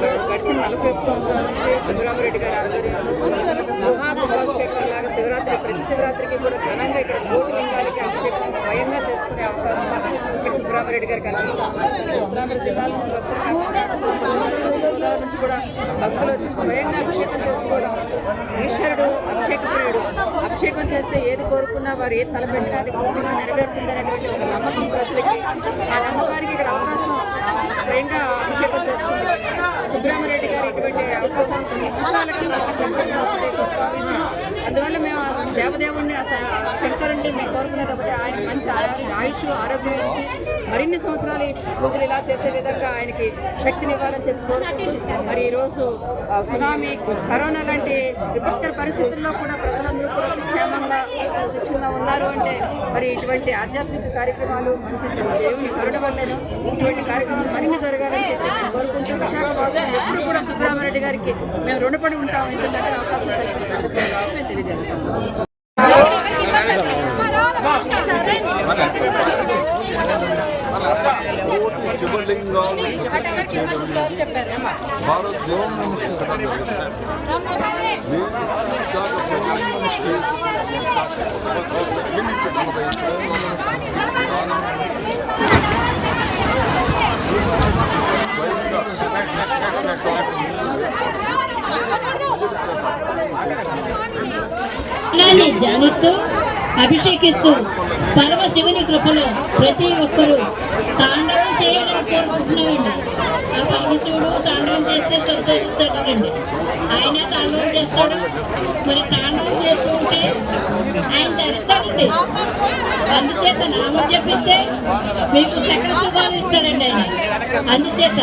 గడిచిన 41 సంవత్సరాల నుంచి సుబ్బరామరెడ్డి గారి ఆధ్వర్యంలో మహాకుంభాభిషేకం లాగా శివరాత్రి ప్రతి శివరాత్రికి కూడా ఘనంగా ఇక్కడ కోటిలింగాలకి అభిషేకం స్వయంగా చేసుకునే అవకాశం ఇక్కడ సుబ్బరామరెడ్డి గారు కల్పిస్తూ ఉన్నారు. ఉత్తరాంధ్ర జిల్లాల నుంచి భక్తులు గోదావరి నుంచి కూడా భక్తులు వచ్చి స్వయంగా అభిషేకం చేసుకోవడం. ఈశ్వరుడు అభిషేక ప్రియుడు, అభిషేకం చేస్తే ఏది కోరుకున్నా వారు ఏది తలపెట్టినా అది పూర్తిగా నెరవేరుతుంది అనేటువంటి ఒక నమ్మకం ప్రజలకి. ఆ నమ్మకానికి ఇక్కడ అవకాశం స్వయంగా అభిషేకం చేసుకుంటుంది సుబ్బరామరెడ్డి గారు. ఇటువంటి అవకాశాలు కొన్ని సంవత్సరాలుగా మనకు కల్పించినప్పుడు గొప్ప విషయం. అందువల్ల మేము దేవదేవుడిని శంకరుణ్ణి మేము కోరుకునేటప్పుడు ఆయన మంచి ఆయుష్ ఆరోగ్యం ఇచ్చి మరిన్ని సంవత్సరాలు పూజలు ఇలా చేసే విధంగా ఆయనకి శక్తినివ్వాలని చెప్పి కోరుకుంటూ మరి ఈరోజు సునామీ, కరోనా లాంటి విపత్కర పరిస్థితుల్లో కూడా ప్రజలందరూ కూడా క్షేమంగా సుశిక్షంగా ఉన్నారు అంటే మరి ఇటువంటి ఆధ్యాత్మిక కార్యక్రమాలు మంచి దేవుని కరుణ వల్లేను. ఇటువంటి కార్యక్రమాలు మరిన్ని జరగాలని చెప్పి నేను కోరుకుంటూ విశాఖవాసం ఎప్పుడు కూడా సుబ్బరామరెడ్డి గారికి మేము రుణపడి ఉంటాం. ఇంత చక్కటి అవకాశం కల్పించినందుకు మేము తెలియజేస్తాము. శివలింగాలు భారతదేశం ధ్యానిస్తూ అభిషేకిస్తూ పరమశివుని కృపలో ప్రతి ఒక్కరూ తాండవం చేయాలని కోరుకుంటున్నామండి. ఆ పరమశివుడు తాండవం చేస్తే సంతోషిస్తాడండి. ఆయన తాండవం చేస్తాడు. మరి తాండవం చేస్తూ ఉంటే ఆయన ధరిస్తాడండి. అందుచేత నామం చెప్పిస్తే మీకు సకల శుభాలు ఇస్తాడండి ఆయన. అందుచేత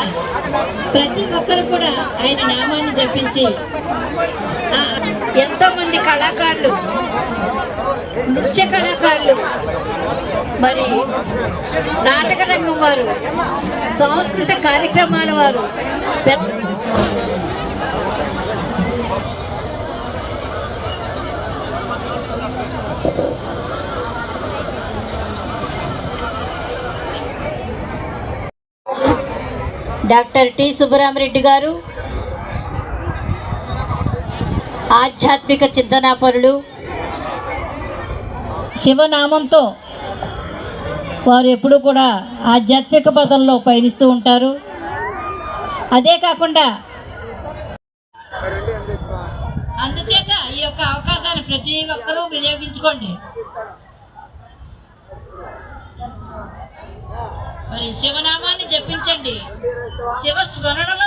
ప్రతి ఒక్కరు కూడా ఆయన నామాన్ని జపించి ఎంతో మంది కళాకారులు, నృత్య కళాకారులు, మరి నాటక రంగం వారు, సాంస్కృతిక కార్యక్రమాల వారు డాక్టర్ టి సుబ్బరామరెడ్డి గారు ఆధ్యాత్మిక చింతనాపరులు. శివనామంతో వారు ఎప్పుడు కూడా ఆధ్యాత్మిక పదంలో పయనిస్తూ ఉంటారు. అదే కాకుండా అందుచేత ఈ యొక్క అవకాశాన్ని ప్రతి ఒక్కరూ వినియోగించుకోండి. మరి శివనామాన్ని జపించండి. శివ స్మరణలో